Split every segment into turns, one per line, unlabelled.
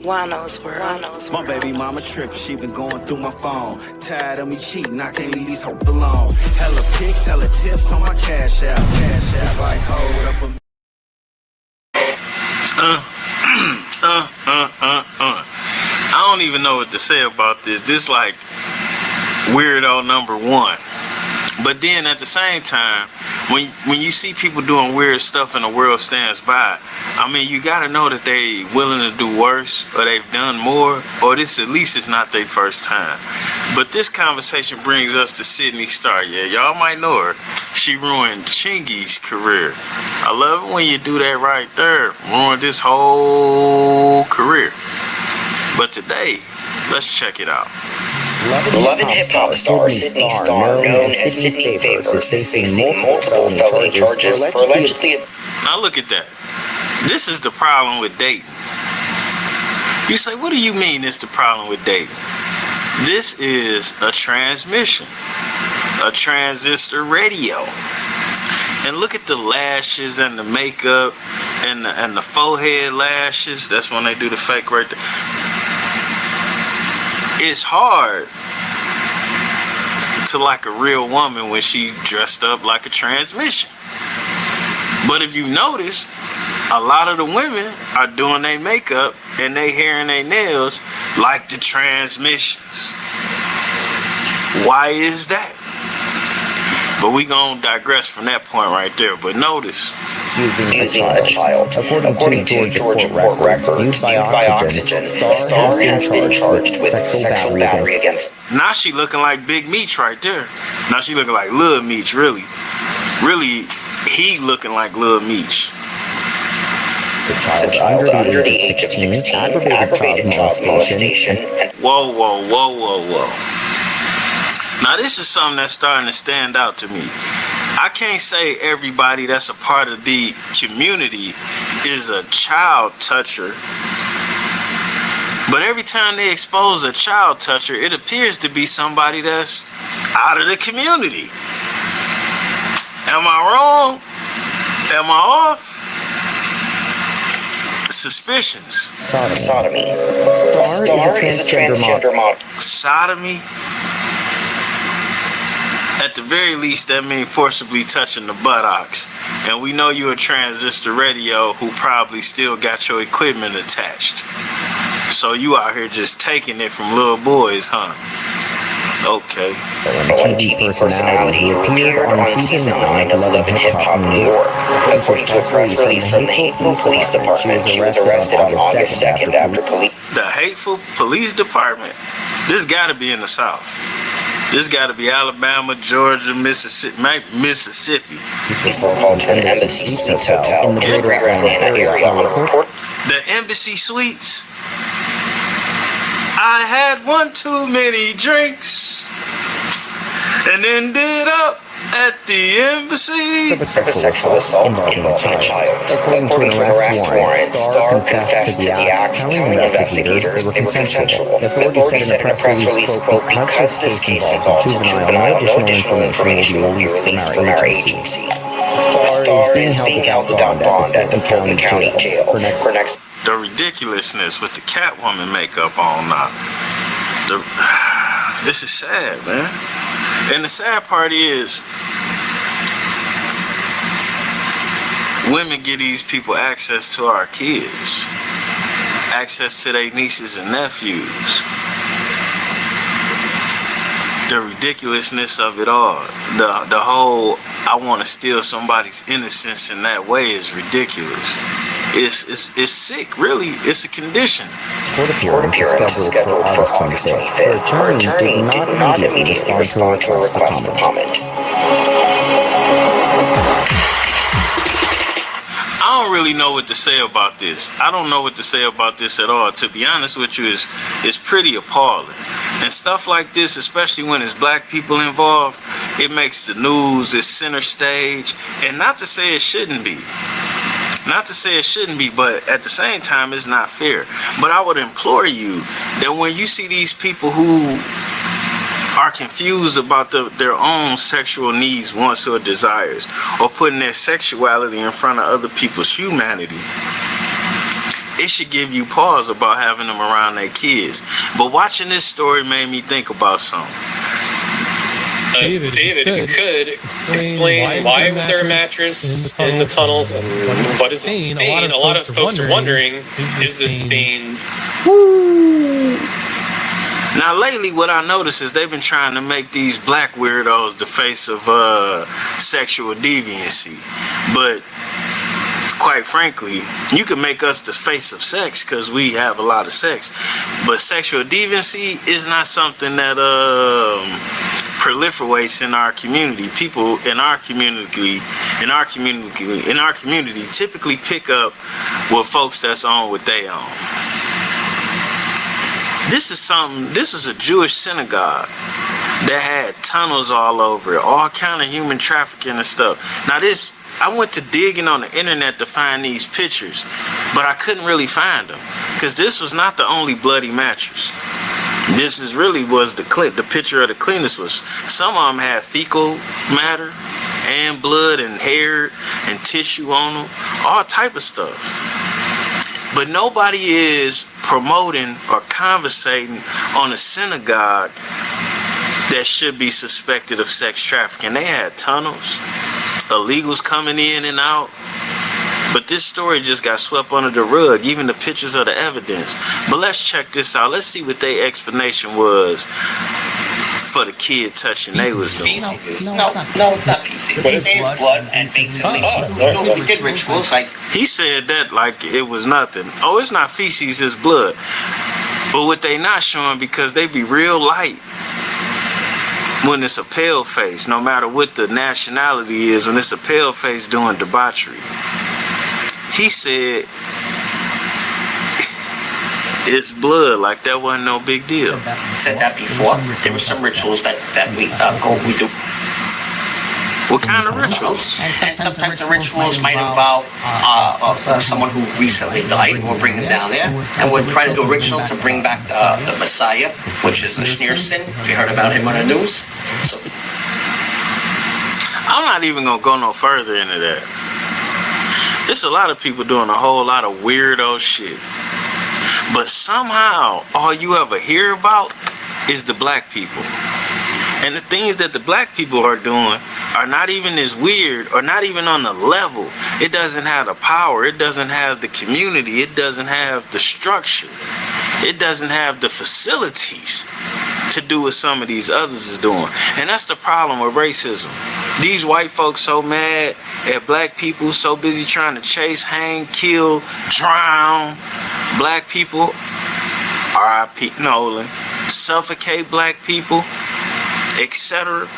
Juan-o's world.
My baby mama trippin', she been going through my phone. Tired of me cheating, I can't leave these hoes alone. Hella pics, hella tips on my cash app. It's like, hold up a
I don't even know what to say about this. This like weirdo number one. But then at the same time, when you see people doing weird stuff and the world stands by, I mean, you gotta know that they willing to do worse, or they've done more, or this at least is not their first time. But this conversation brings us to Sidney Starr. Yeah, y'all might know her. She ruined Chingy's career. I love it when you do that right there. Ruined this whole career. But today, let's check it out.
Beloved hip-hop star Sidney Starr, known as Sidney Favors, is facing multiple felony charges for allegedly...
Now look at that. This is the problem with dating. You say, what do you mean it's the problem with dating? This is a transmission, a transistor radio. And look at the lashes and the makeup and the forehead lashes. That's when they do the fake right there. It's hard to like a real woman when she dressed up like a transmission. But if you notice, a lot of the women are doing their makeup and their hair and their nails like the transmissions. Why is that? But we gonna digress from that point right there. But notice,
using a child. According to Georgia court records used by Oxygen, Starr has been charged with sexual battery against...
Now she looking like Big Meech right there. Now she looking like Lil Meech, really. Really, he looking like Lil Meech.
The child under the age of 16, aggravated child molestation.
Whoa. Now this is something that's starting to stand out to me. I can't say everybody that's a part of the community is a child toucher. But every time they expose a child toucher, it appears to be somebody that's out of the community. Am I wrong? Am I off? Suspicions.
Sodomy. Starr is a transgender model.
Sodomy? At the very least, that means forcibly touching the buttocks. And we know you're a transistor radio who probably still got your equipment attached. So you out here just taking it from little boys, huh? Okay.
A TV personality who appeared on season 9 of Love and Hip Hop New York. According to a press release from the Hateful Police Department, she was arrested on August 2nd after police...
The Hateful Police Department? This gotta be in the South. This got to be Alabama, Georgia, Mississippi.
These were called to an Embassy Suites hotel in the greater Atlanta area on a report.
The Embassy Suites? I had one too many drinks and ended up at the embassy.
Sexual assault involving a child. According to an arrest warrant, Starr confessed to the acts, telling investigators they were consensual. The authority said in a press release, quote, because this case involves a juvenile, no additional information will be released from our agency. Starr is being held without bond at the Fulton County Jail for next...
The ridiculousness with the Catwoman makeup on now. This is sad, man. And the sad part is, women give these people access to our kids, access to their nieces and nephews. The ridiculousness of it all, the whole I want to steal somebody's innocence in that way is ridiculous. It's sick, really. It's a condition.
Court appearance is scheduled for August 25th. Her attorney did not immediately respond to a request for comment.
I don't really know what to say about this. I don't know what to say about this at all. To be honest with you, it's pretty appalling. And stuff like this, especially when there's black people involved, it makes the news, it's center stage. And not to say it shouldn't be. Not to say it shouldn't be, but at the same time, it's not fair. But I would implore you that when you see these people who are confused about their own sexual needs, wants, or desires, or putting their sexuality in front of other people's humanity, it should give you pause about having them around their kids. But watching this story made me think about something.
David, if you could explain why was there a mattress in the tunnels and what is the stain? A lot of folks are wondering, is this stain?
Now, lately, what I noticed is they've been trying to make these black weirdos the face of sexual deviancy. But quite frankly, you can make us the face of sex because we have a lot of sex. But sexual deviancy is not something that proliferates in our community. People in our community typically pick up with folks that's on what they own. This is a Jewish synagogue that had tunnels all over it, all kind of human trafficking and stuff. Now I went to digging on the internet to find these pictures, but I couldn't really find them because this was not the only bloody mattress. This was the picture of the cleanest was. Some of them had fecal matter and blood and hair and tissue on them, all type of stuff. But nobody is promoting or conversating on a synagogue that should be suspected of sex trafficking. They had tunnels, illegals coming in and out. But this story just got swept under the rug, even the pictures of the evidence. But let's check this out. Let's see what their explanation was for the kid touching they was doing.
Feces. No, it's not feces. He said it's blood, and basically, we did rituals.
He said that like it was nothing. Oh, it's not feces, it's blood. But what they not showing, because they be real light when it's a pale face, no matter what the nationality is, when it's a pale face doing debauchery. He said it's blood, like that wasn't no big deal.
Said that before. There were some rituals that we do.
What kind of rituals?
And sometimes the rituals might involve someone who recently died, and we'll bring them down there, and we'll try to do a ritual to bring back the Messiah, which is a Schneerson, if you heard about him on the news. So
I'm not even gonna go no further into that. There's a lot of people doing a whole lot of weirdo shit. But somehow, all you ever hear about is the black people. And the things that the black people are doing are not even as weird, or not even on the level. It doesn't have the power. It doesn't have the community. It doesn't have the structure. It doesn't have the facilities to do what some of these others is doing. And that's the problem with racism. These white folks so mad at black people, so busy trying to chase, hang, kill, drown black people, R.I.P. Nolan, suffocate black people, etc.,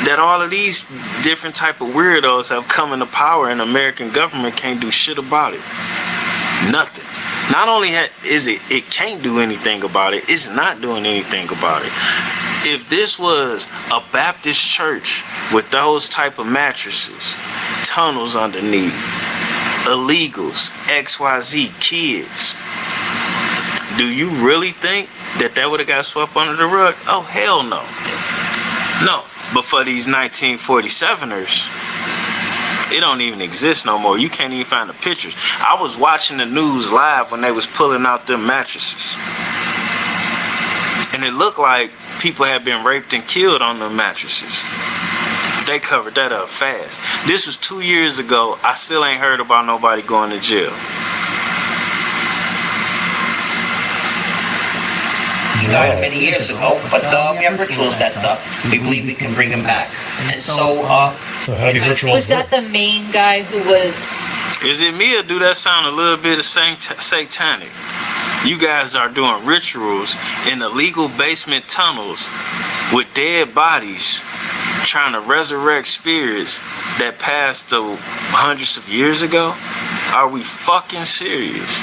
that all of these different type of weirdos have come into power, and the American government can't do shit about it. Nothing. Not only is it can't do anything about it, it's not doing anything about it. If this was a Baptist church with those type of mattresses, tunnels underneath, illegals, XYZ, kids, do you really think that would have got swept under the rug? Oh, hell no. No. But for these 1947ers, it don't even exist no more. You can't even find the pictures. I was watching the news live when they was pulling out them mattresses. And it looked like people had been raped and killed on them mattresses. They covered that up fast. This was 2 years ago. I still ain't heard about nobody going to jail.
He died many years ago, but we have rituals that we believe we can bring him back. And so
how do these rituals
was that the main guy who was...
Is it me, or do that sound a little bit of satanic? You guys are doing rituals in illegal basement tunnels with dead bodies, trying to resurrect spirits that passed hundreds of years ago? Are we fucking serious?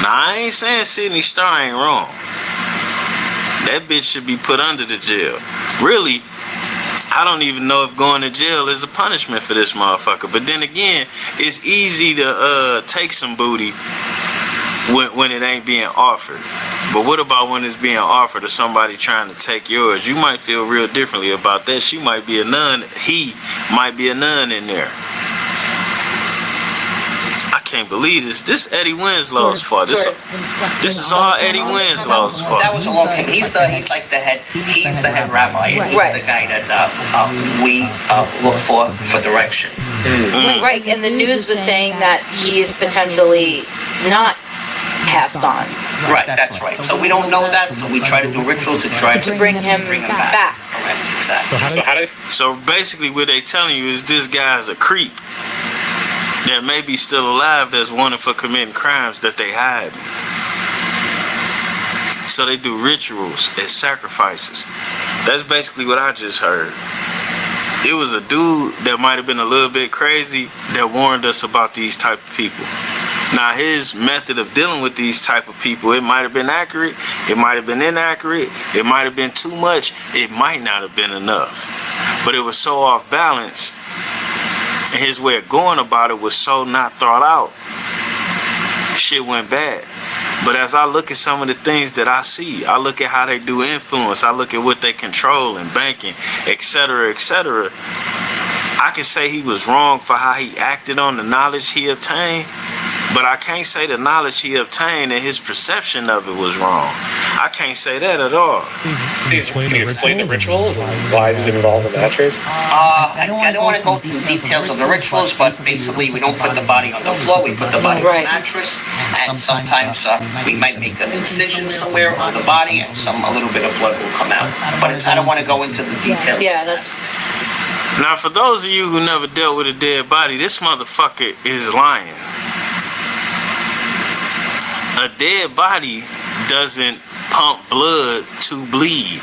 Now, I ain't saying Sidney Starr ain't wrong. That bitch should be put under the jail. Really, I don't even know if going to jail is a punishment for this motherfucker. But then again, it's easy to take some booty when it ain't being offered. But what about when it's being offered to somebody trying to take yours? You might feel real differently about that. She might be a nun. He might be a nun in there. I can't believe this. This Eddie Winslow's fault. This is all Eddie Winslow's fault.
That was a long time. He's like the head. He's the head rabbi. And he's the guy that we look for direction.
Right, and the news was saying that he is potentially not passed on.
Right, that's right. So we don't know that, so we try to do rituals to try to
bring him back.
Correct, exactly.
So basically what they telling you is this guy's a creep that may be still alive that's wanted for committing crimes that they hide. So they do rituals as sacrifices. That's basically what I just heard. It was a dude that might have been a little bit crazy that warned us about these type of people. Now his method of dealing with these type of people, it might have been accurate, it might have been inaccurate, it might have been too much, it might not have been enough. But it was so off balance, and his way of going about it was so not thought out. Shit went bad. But as I look at some of the things that I see, I look at how they do influence, I look at what they control in banking, etc., etc., I can say he was wrong for how he acted on the knowledge he obtained, but I can't say the knowledge he obtained and his perception of it was wrong. I can't say that at all.
Can you explain the rituals and why does it involve a mattress?
I don't want to go through details of the rituals, but basically we don't put the body on the floor, we put the body on the mattress, and sometimes we might make an incision somewhere on the body, and a little bit of blood will come out. But I don't want to go into the details.
Yeah, that's...
Now for those of you who never dealt with a dead body, this motherfucker is lying. A dead body doesn't pump blood to bleed.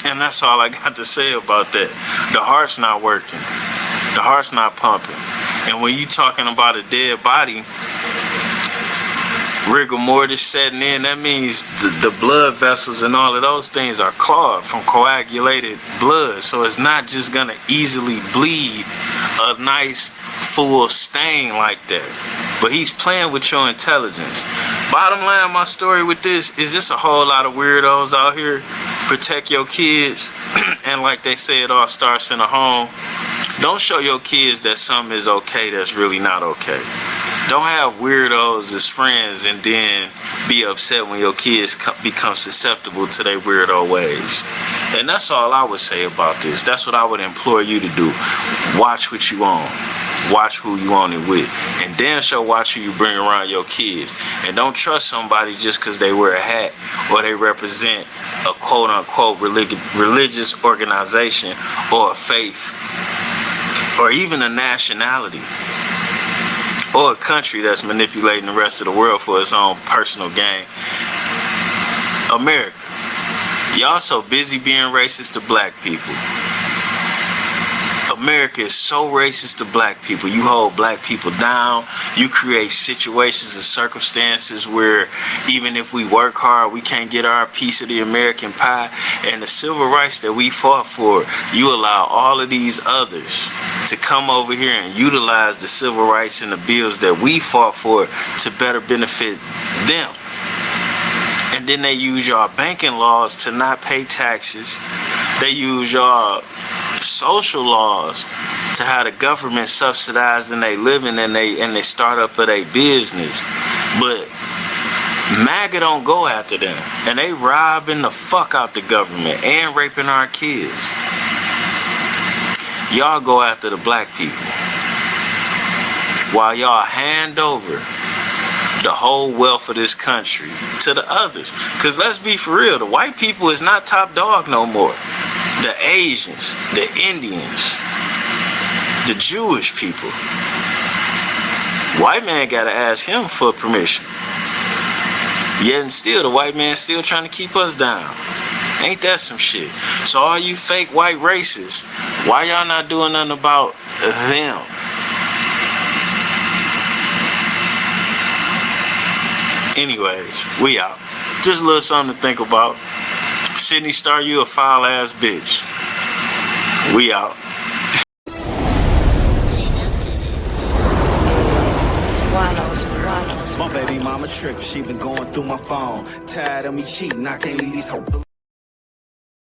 And that's all I got to say about that. The heart's not working. The heart's not pumping. And when you talking about a dead body, rigor mortis setting in, that means the blood vessels and all of those things are clogged from coagulated blood. So it's not just gonna easily bleed a nice full stain like that. But he's playing with your intelligence. Bottom line, my story with this is just a whole lot of weirdos out here. Protect your kids. And like they say, it all starts in the home. Don't show your kids that something is okay that's really not okay. Don't have weirdos as friends and then be upset when your kids become susceptible to their weirdo ways. And that's all I would say about this. That's what I would implore you to do. Watch what you own. Watch who you own it with. And damn sure watch who you bring around your kids. And don't trust somebody just because they wear a hat or they represent a quote-unquote religious organization or a faith or even a nationality. Or a country that's manipulating the rest of the world for its own personal gain. America. Y'all so busy being racist to black people. America is so racist to black people. You hold black people down. You create situations and circumstances where even if we work hard, we can't get our piece of the American pie. And the civil rights that we fought for, you allow all of these others to come over here and utilize the civil rights and the bills that we fought for to better benefit them. And then they use y'all banking laws to not pay taxes. They use y'all social laws to how the government subsidizing their living and they start up of their business. But MAGA don't go after them. And they robbing the fuck out the government and raping our kids. Y'all go after the black people while y'all hand over the whole wealth of this country to the others. Because let's be for real, the white people is not top dog no more. The Asians, the Indians, the Jewish people. White man gotta ask him for permission. Yet and still, the white man still trying to keep us down. Ain't that some shit? So all you fake white racists, why y'all not doing nothing about them? Anyways, we out. Just a little something to think about. Sidney Starr, you a foul ass bitch. We out.
My baby mama trippin', she been going through my phone. Tired of me cheating, I can't leave these hoes.